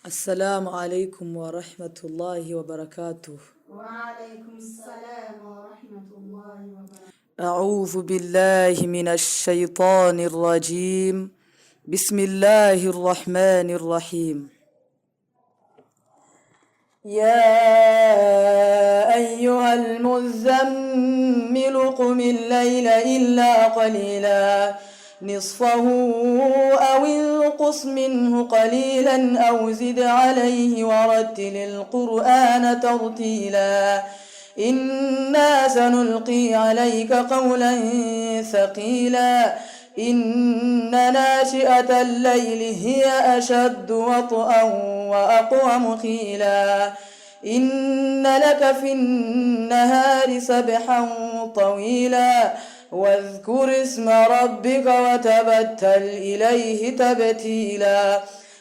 السلام عليكم ورحمة الله وبركاته. وعليكم السلام ورحمة الله وبركاته. أعوذ بالله من الشيطان الرجيم. بسم الله الرحمن الرحيم. يا أيها المزمل قم الليل إلا قليلا نصفه أو انقص منه قليلا أو زد عليه ورتل القرآن ترتيلا إنا سنلقي عليك قولا ثقيلا إن ناشئة الليل هي أشد وطئا وأقوم قيلا إن لك في النهار سبحا طويلا واذكر اسم ربك وتبتل إليه تبتيلا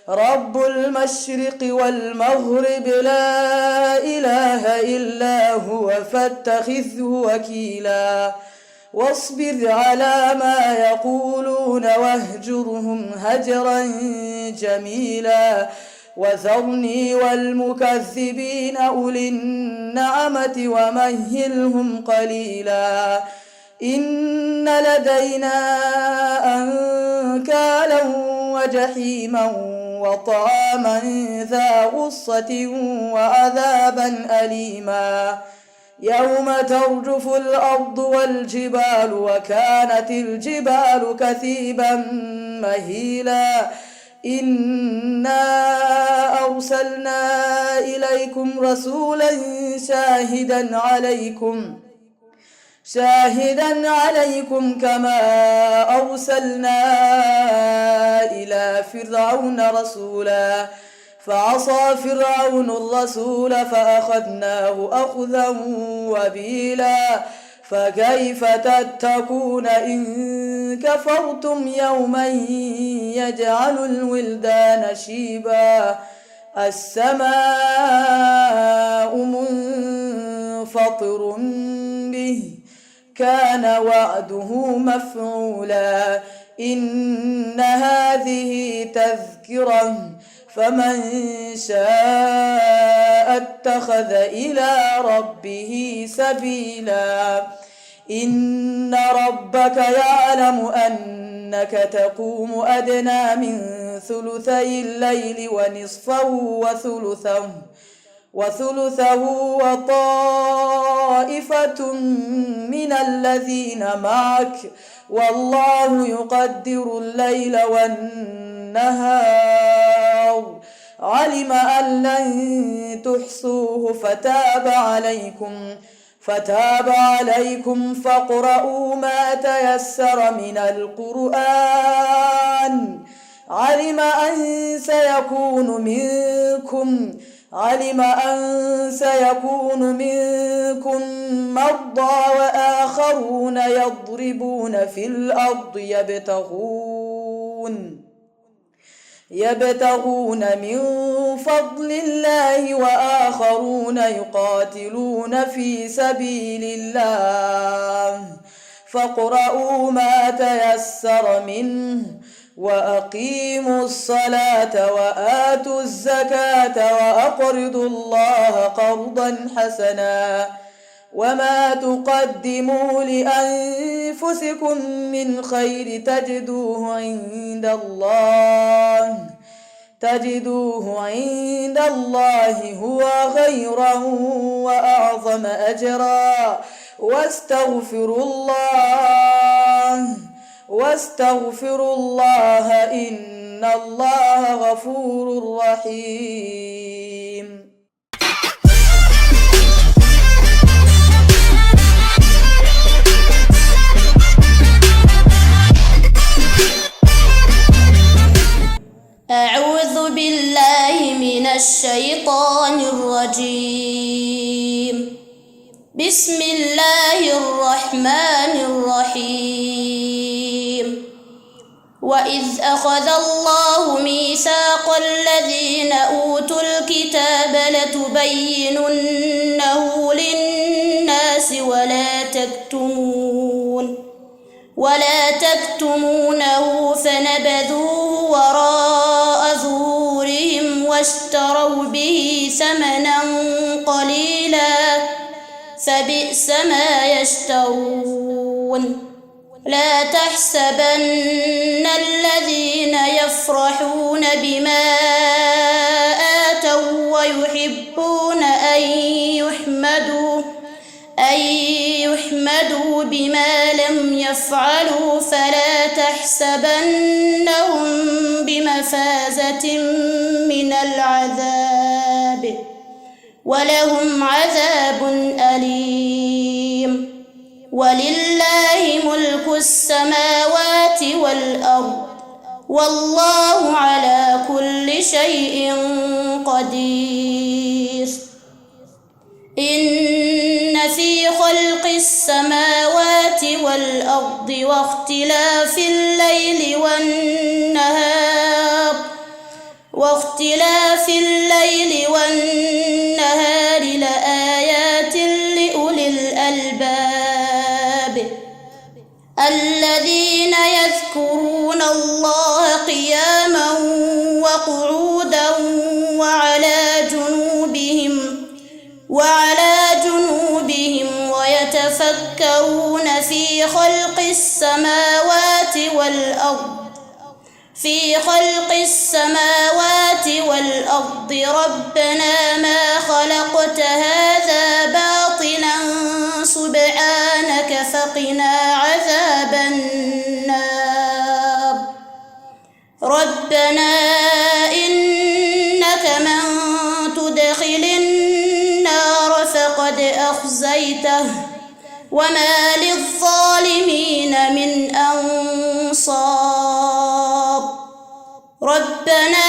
رب المشرق والمغرب لا إله إلا هو فاتخذه وكيلا واصبر على ما يقولون واهجرهم هجرا جميلا وذرني والمكذبين أولي النعمة ومهلهم قليلا إن لدينا أنكالا وجحيما وطعاما ذا غصة وعذابا أليما يوم ترجف الأرض والجبال وكانت الجبال كثيبا مهيلا إنا أرسلنا إليكم رسولا شاهدا عليكم كما أرسلنا إلى فرعون رسولا فعصى فرعون الرسول فأخذناه أخذا وبيلا فكيف تتقون إن كفرتم يوما يجعل الولدان شيبا السماء منفطر به كان وعده مفعولا إن هذه تذكرة فمن شاء اتخذ إلى ربه سبيلا إن ربك يعلم أنك تقوم أدنى من ثلثي الليل ونصفه وثلثه وطائفة من الذين معك والله يقدر الليل والنهار علم أن لن تحصوه فتاب عليكم فاقرؤوا ما تيسر من القرآن علم أن سيكون منكم مرضى وآخرون يضربون في الأرض يبتغون من فضل الله وآخرون يقاتلون في سبيل الله فاقرؤوا ما تيسر منه وأقيموا الصلاة وآتوا الزكاة وأقرضوا الله قرضا حسنا وما تقدموا لأنفسكم من خير تجدوه عند الله هو خيرا وأعظم أجرا واستغفروا الله إن الله غفور رحيم. أعوذ بالله من الشيطان الرجيم. بسم الله الرحمن الرحيم. وإذ أخذ الله ميثاق الذين أوتوا الكتاب لتبيننه للناس ولا تكتمونه فنبذوه وراء ظهورهم واشتروا به ثمنا قليلا فبئس ما يشترون لا تحسبن الذين يفرحون بما آتوا ويحبون أن يحمدوا بما لم يفعلوا فلا تحسبنهم بمفازة من العذاب ولهم عذاب أليم ولله ملك السماوات والأرض والله على كل شيء قدير إن في خلق السماوات والأرض واختلاف الليل والنهار لآيات لأولي الألباب الذين يذكرون الله قياما وقعودا وعلى جنوبهم ويتفكرون في خلق السماوات والأرض ربنا ما خلقت هذا باطلا سبحانك فقنا عذاب النار ربنا إنك من تدخل النار فقد أخزيته وما للظالمين من أنصار ربنا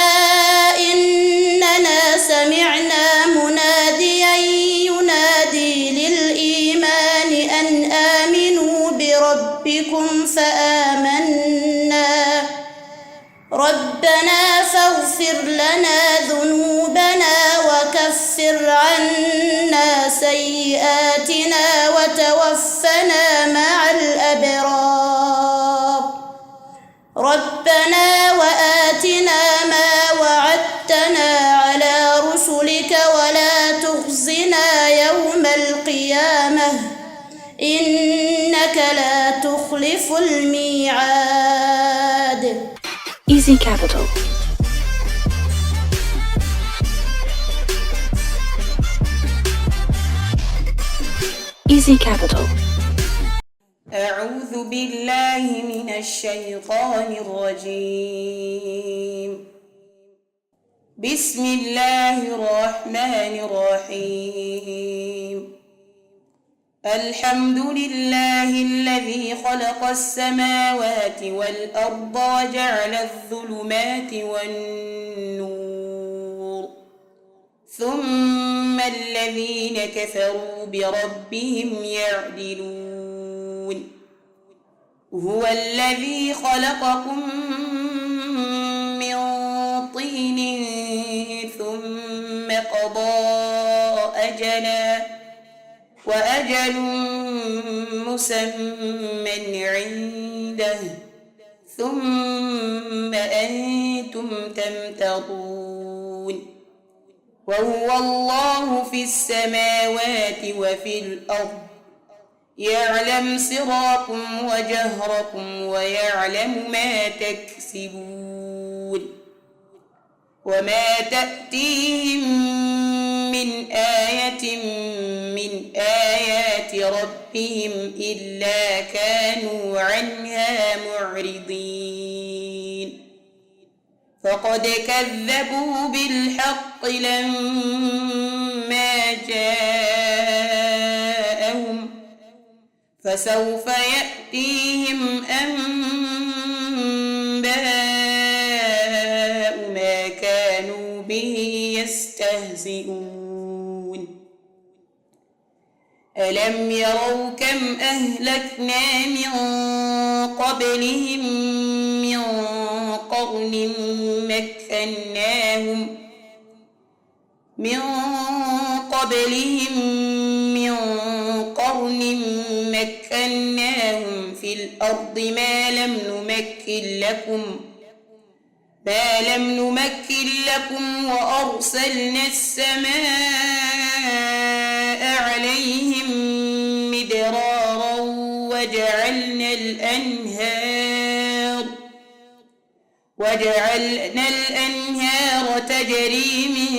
إننا سمعنا مناديا ينادي للإيمان أن آمنوا بربكم فآمنا ربنا فاغفر لنا ذنوبنا وكفر عنا سيئاتنا وتوفنا مع الأبرار ربنا وآتنا ما وعدتنا على رسلك ولا تخزنا يوم القيامة إنك لا تخلف الميعاد. Easy Capital. Easy Capital. أعوذ بالله من الشيطان الرجيم. بسم الله الرحمن الرحيم. الحمد لله الذي خلق السماوات والأرض وجعل الظلمات والنور ثم الذين كفروا بربهم يعدلون هو الذي خلقكم من طين ثم قضى أجلا وأجل مسمى عنده ثم أنتم تمترون وهو الله في السماوات وفي الأرض يعلم سركم وجهركم ويعلم ما تكسبون وما تأتيهم من آية من آيات ربهم إلا كانوا عنها معرضين فقد كذبوا بالحق لما جاءهم فسوف يأتيهم أنباء ما كانوا به يستهزئون ألم يروا كم أهلكنا من قبلهم من قرن مكناهم في الأرض ما لم نمكن لكم ما لم نمكن لكم وأرسلنا السماء عليهم مدرارا وجعلنا الأنهار تجري من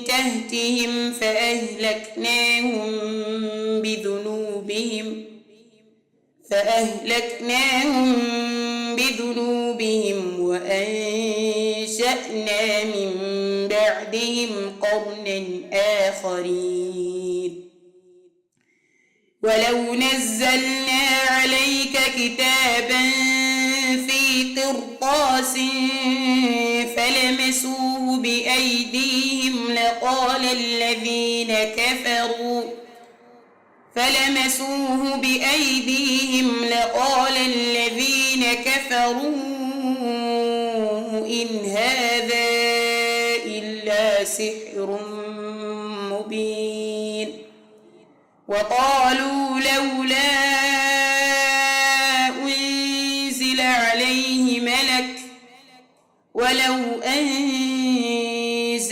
تحتهم فأهلكناهم بذنوبهم وأنشأنا من بعدهم قرنا آخرين ولو نزلنا عليك كتابا في قرطاس فلمسوه بأيديهم لقال الذين كفروا إن هذا إلا سحر مبين وقالوا لولا أنزل عليه ملك ولو أنزلنا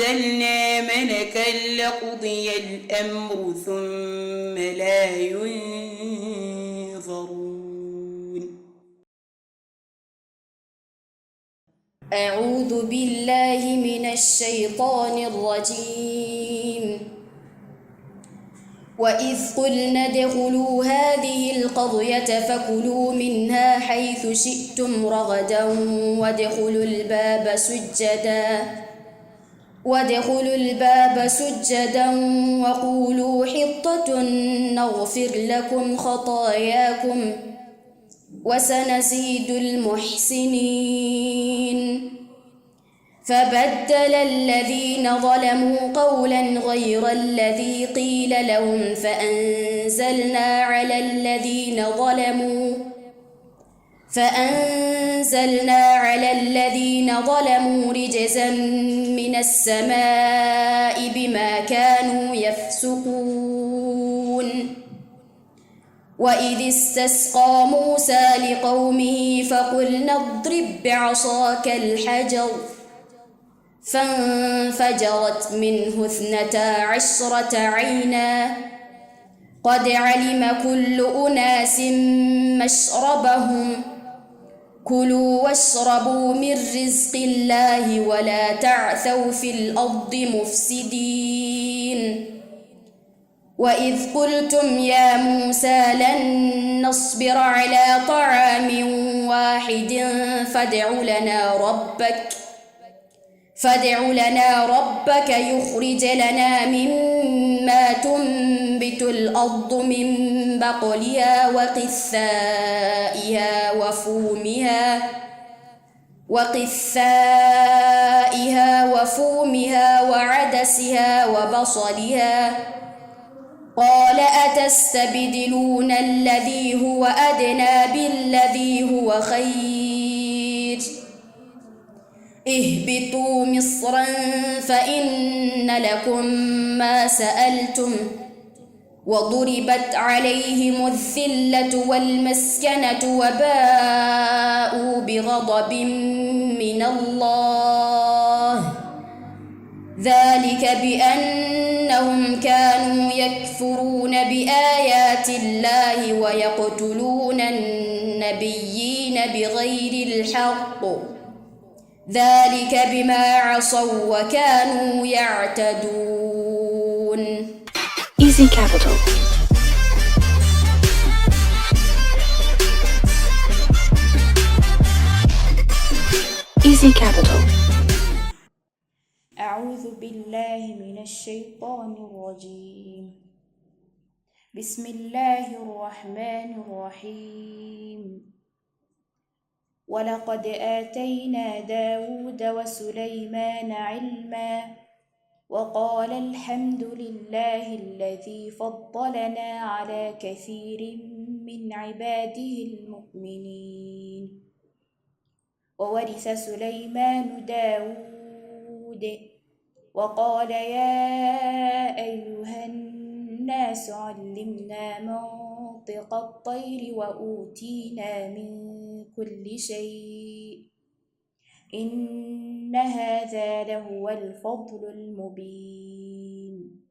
ملكا لقضي الأمر ثم لا ينظرون. أعوذ بالله من الشيطان الرجيم. وإذ قلنا ادخلوا هذه القرية فكلوا منها حيث شئتم رغدا وادخلوا الباب سجدا وقولوا حطة نغفر لكم خطاياكم وسنزيد المحسنين. فبدل الذين ظلموا قولا غير الذي قيل لهم فأنزلنا على الذين ظلموا رجزا من السماء بما كانوا يفسقون. وإذ استسقى موسى لقومه فقلنا اضرب بعصاك الحجر فانفجرت منه 12 عينا قد علم كل أناس مشربهم كلوا واشربوا من رزق الله ولا تعثوا في الأرض مفسدين. وإذ قلتم يا موسى لن نصبر على طعام واحد فادع لنا ربك يخرج لنا مما تنبت الأرض من بقلها وقثائها وفومها وعدسها وبصلها قال أتستبدلون الذي هو أدنى بالذي هو خير اهبطوا مصرا فإن لكم ما سألتم وضربت عليهم الذلة والمسكنة وباءوا بغضب من الله ذلك بأنهم كانوا يكفرون بآيات الله ويقتلون النبيين بغير الحق ذلك بما عصوا وكانوا يعتدون. Easy Capital. Easy Capital. أعوذ بالله من الشيطان الرجيم. بسم الله الرحمن الرحيم. ولقد آتينا داود وسليمان علما وقال الحمد لله الذي فضلنا على كثير من عباده المؤمنين. وورث سليمان داود وقال يا أيها الناس علمنا منطق الطير وأوتينا من كل شيء إن هذا لهو الفضل المبين.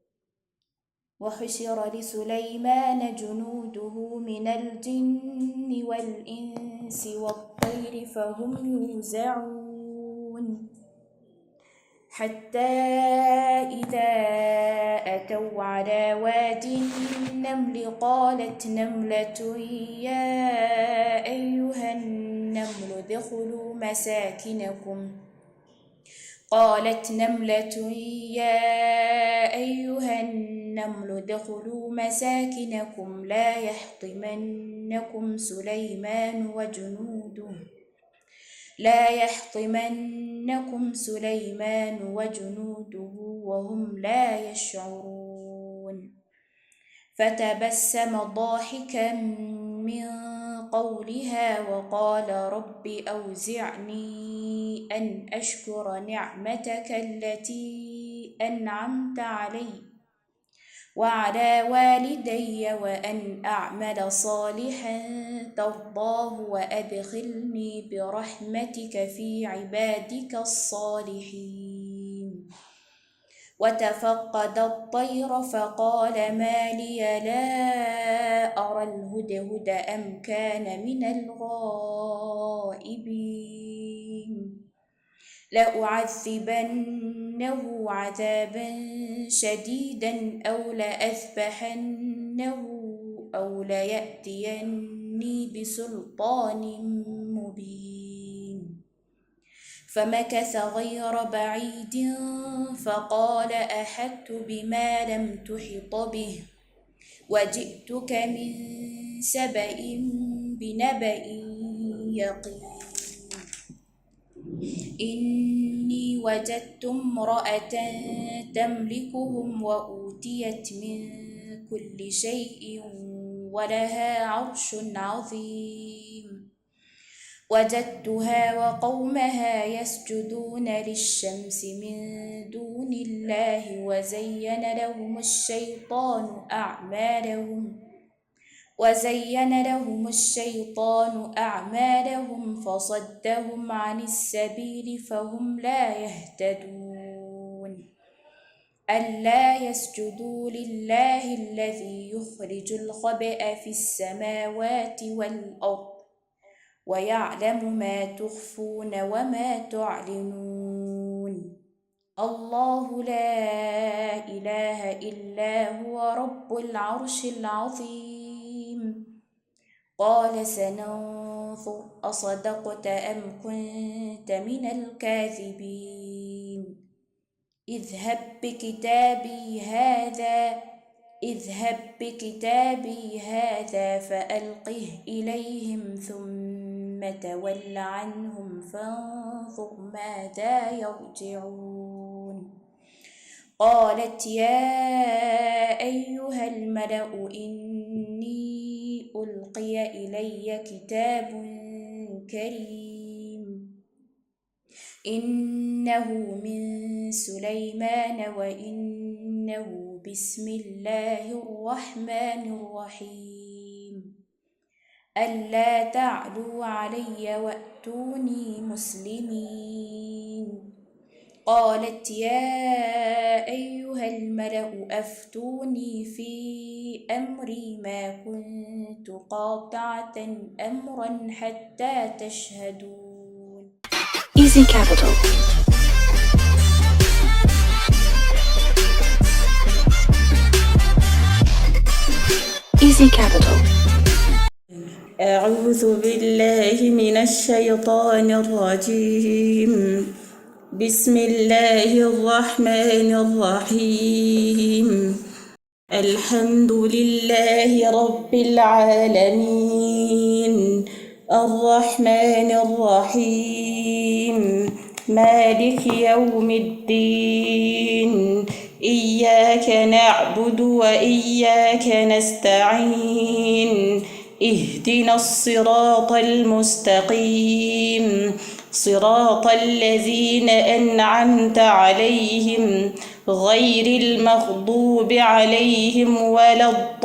وحشر لسليمان جنوده من الجن والإنس والطير فهم يوزعون حتى إذا أتوا على واد النمل قالت نملة يا أيها النمل ادخلوا مساكنكم لا يحطمنكم سليمان وجنوده وهم لا يشعرون. فتبسم ضاحكا من قولها وقال رب أوزعني أن أشكر نعمتك التي أنعمت علي وعلى والدي وأن أعمل صالحا ترضاه وأدخلني برحمتك في عبادك الصالحين. وتفقد الطير فقال ما لي لا أرى الهدهد أم كان من الغائبين لأعذبنه عذابا شديدا أو لأذبحنه أو ليأتيني بسلطان مبين. فمكث غير بعيد فقال أحطت بما لم تحط به وجئتك من سبأ بنبأ يقين. إني وجدت امرأة تملكهم وأوتيت من كل شيء ولها عرش عظيم. وجدتها وقومها يسجدون للشمس من دون الله وزين لهم الشيطان أعمالهم فصدهم عن السبيل فهم لا يهتدون. ألا يسجدوا لله الذي يخرج الخبأ في السماوات والأرض ويعلم ما تخفون وما تعلنون. الله لا إله إلا هو رب العرش العظيم. قال سننظر أصدقت أم كنت من الكاذبين. اذهب بكتابي هذا فألقه إليهم ثم تول عنهم فانظر ماذا يرجعون. قالت يا أيها الملأ إني ألقي إلي كتاب كريم إنه من سليمان وإنه بسم الله الرحمن الرحيم ألا تعلوا علي وأتوني مسلمين. قالت يا أيها الملأ أفتوني في أمري ما كنت قاطعة أمرا حتى تشهدون. Easy Capital. Easy Capital. أعوذ بالله من الشيطان الرجيم. بسم الله الرحمن الرحيم. الحمد لله رب العالمين الرحمن الرحيم مالك يوم الدين إياك نعبد وإياك نستعين اهدنا الصراط المستقيم صراط الذين أنعمت عليهم غير المغضوب عليهم ولا الضالين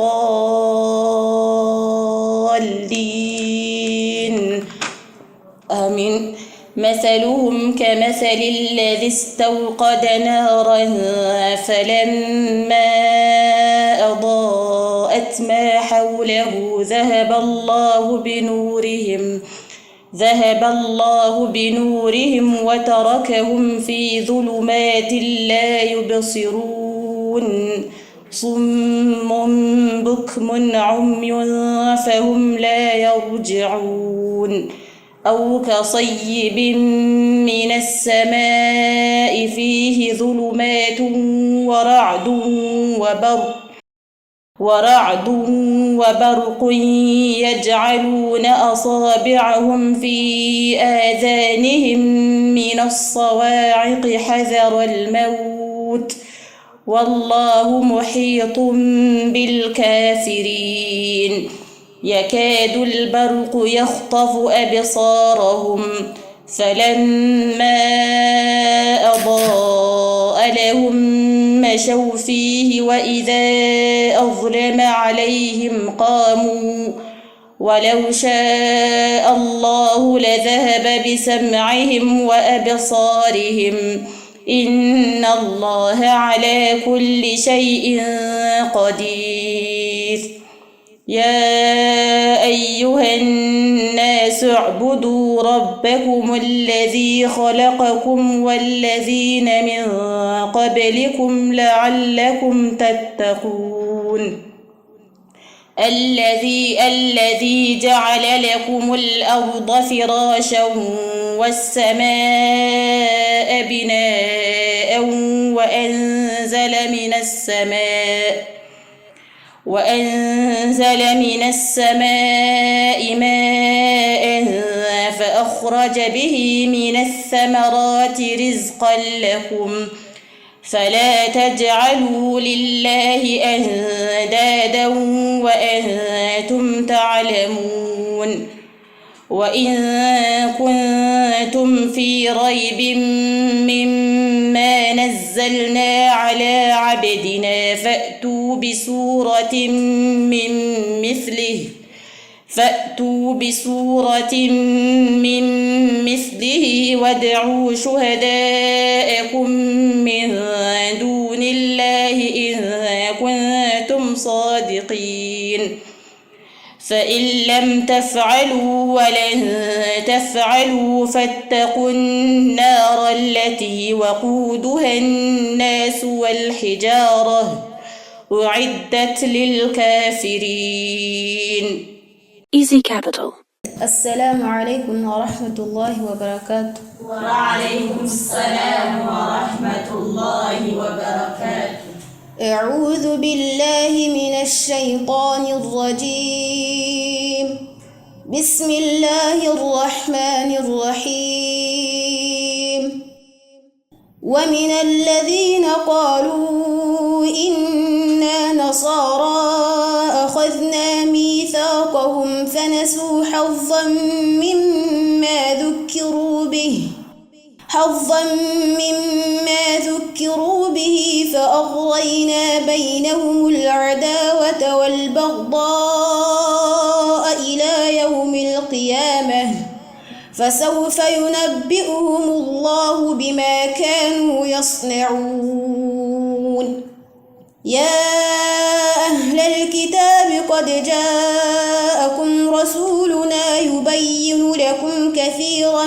آمين. مثلهم كمثل الذي استوقد نارا فلما أضاءت ما حوله ذهب الله بنورهم وتركهم في ظلمات لا يبصرون صم بكم عمي فهم لا يرجعون أو كصيب من السماء فيه ظلمات ورعد وبرق يجعلون أصابعهم في آذانهم من الصواعق حذر الموت والله محيط بالكافرين يكاد البرق يخطف أبصارهم فلما أضاء لهم مشوا فيه وإذا أظلم عليهم قاموا ولو شاء الله لذهب بسمعهم وأبصارهم إن الله على كل شيء قدير يا أيها الناس اعبدوا ربكم الذي خلقكم والذين من قبلكم لعلكم تتقون الذي جعل لكم الأرض فراشا والسماء بناء وأنزل من السماء ماء فأخرج به من الثمرات رزقا لكم فلا تجعلوا لله أندادا وأنتم تعلمون وإن كنتم في ريب مما نزلنا على عبدنا فأتوا بسورة من مثله وادعوا شهداءكم من دون الله إن كنتم صادقين فإن لم تفعلوا ولن تفعلوا فاتقوا النار التي وقودها الناس والحجارة أعدت للكافرين. Easy Capital. السلام عليكم ورحمة الله وبركاته. وعليكم السلام ورحمة الله وبركاته. أعوذ بالله من الشيطان الرجيم. بسم الله الرحمن الرحيم. ومن الذين قالوا إنا نصارى أخذنا ميثاقهم فنسوا حظا مما ذكروا به فأغرينا بينهم العداوة والبغضاء إلى يوم القيامة فسوف ينبئهم الله بما كانوا يصنعون. يا أهل الكتاب قد جاءكم رسولنا يبين لكم كثيرا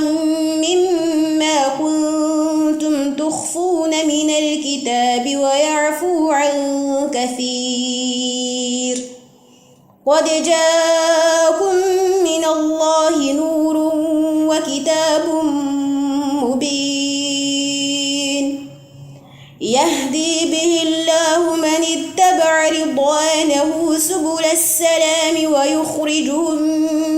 مما كنتم تخفون من الكتاب ويعفو عن كثير. قد جاءكم من الله نور وكتاب مبين يهدي به الله من اتبع رضوانه سبل السلام ويخرجهم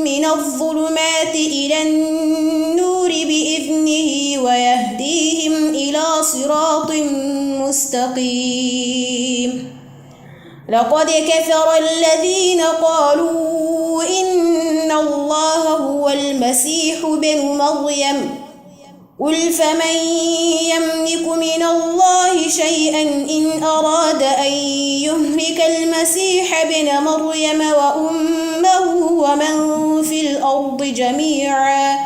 من الظلمات إلى النور بإذنه ويهديهم إلى صراط مستقيم. لقد كفر الذين قالوا إن الله هو المسيح بن مريم قل فمن يملك من الله شيئا إن أراد أن يهلك المسيح بن مريم وأمه ومن في الأرض جميعا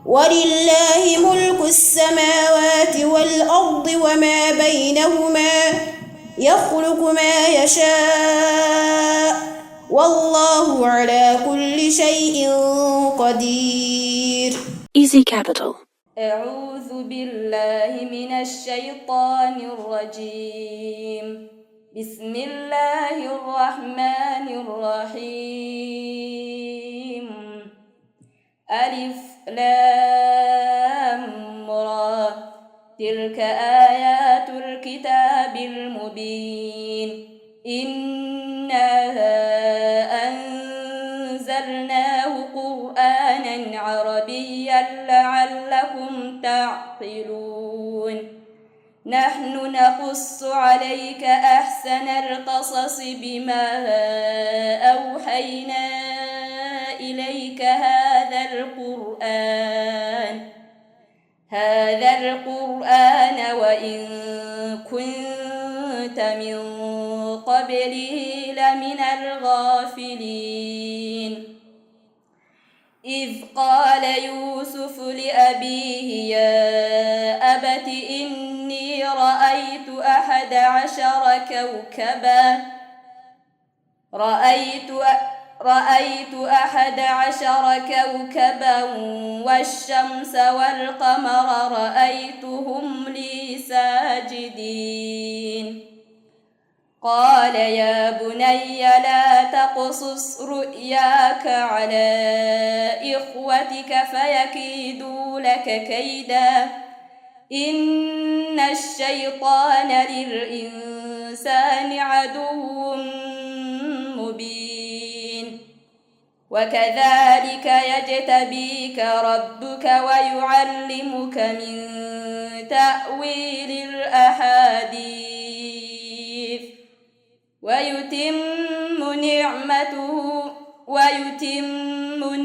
ولله ملك السماوات والأرض وما بينهما يخلق ما يشاء والله على كل شيء قدير. Easy Capital. أعوذ بالله من الشيطان الرجيم. بسم الله الرحمن الرحيم. ألف لام را تلك آيات الكتاب المبين إنا أنزلناه قرآنا عربيا لعلكم تعقلون. نحن نقص عليك أحسن القصص بما أوحينا إليك هذا القرآن وإن كنت من قبله لمن الغافلين. إذ قال يوسف لأبيه يا أبت إني رأيت 11 كوكبا والشمس والقمر رأيتهم لي ساجدين. قال يا بني لا تقصص رؤياك على إخوتك فيكيدوا لك كيدا إن الشيطان للإنسان عدو مبين. وكذلك يجتبيك ربك ويعلمك من تأويل الأحاديث ويتم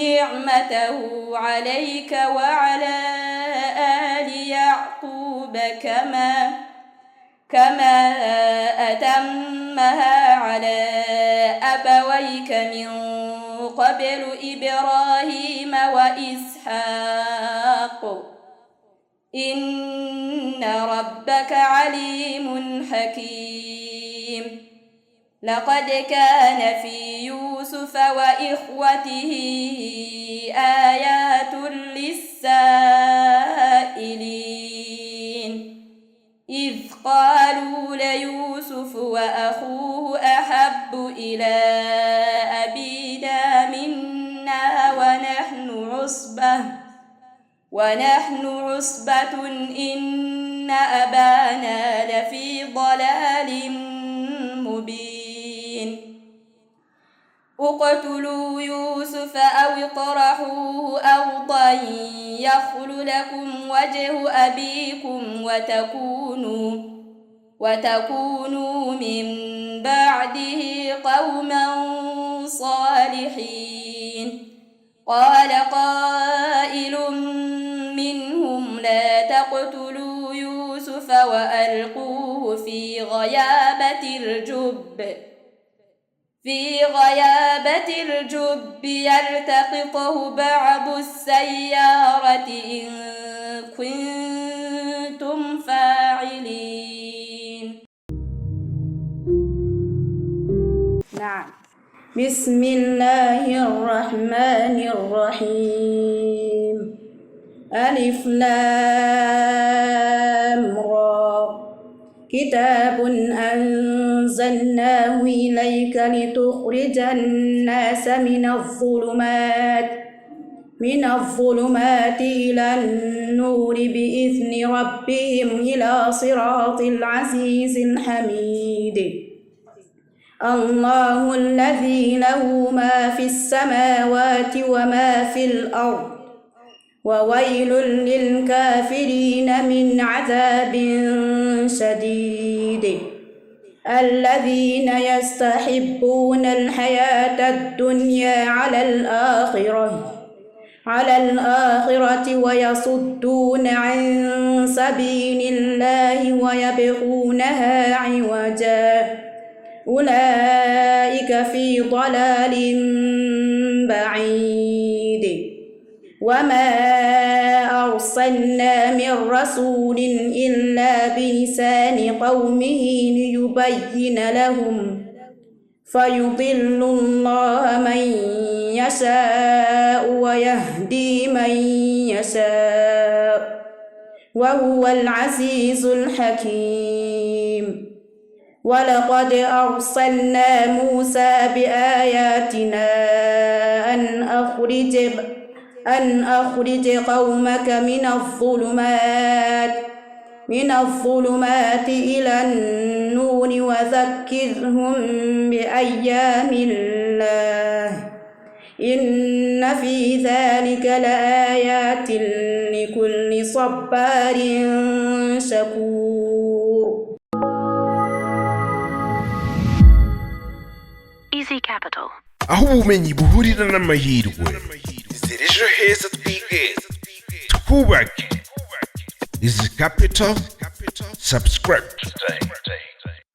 نعمته عليك وعلى آل يعقوب كما أتمها على أبويك من قبل إبراهيم وإسحاق إن ربك عليم حكيم. لقد كان في يوسف وإخوته آيات للسائلين إذ قالوا ليوسف وأخوه أحب إلى أبينا منا ونحن عصبة إن أبانا لفي ضلال مبين. اقتلوا يوسف أو اطرحوه أرضا يخل لكم وجه أبيكم وتكونوا من بعده قوما صالحين. قال قائل منهم لا تقتلوا يوسف وألقوه في غيابة الجب يلتقطه بعض السيارة إن كنتم فاعلين. نعم. بسم الله الرحمن الرحيم. ألف لام را كتاب أنزلناه إليك لتخرج الناس من الظلمات إلى النور بإذن ربهم إلى صراط العزيز الحميد. الله الذي له ما في السماوات وما في الأرض وويل للكافرين من عذاب شديد. الذين يستحبون الحياة الدنيا على الآخرة ويصدون عن سبيل الله ويبغونها عوجا أولئك في ضلال بعيد. وما أرسلنا من رسول إلا بلسان قومه ليبين لهم فيضل الله من يشاء ويهدي من يشاء وهو العزيز الحكيم ولقد أرسلنا موسى بآياتنا أن أخرج قومك من الظلمات إلى النور وذكرهم بأيام الله إن في ذلك لآيات لكل صبار شكور. Easy Capital. Ahumenyi buhurira n'amahirwe zira ejo heza twige twubake. Easy Capital, subscribe.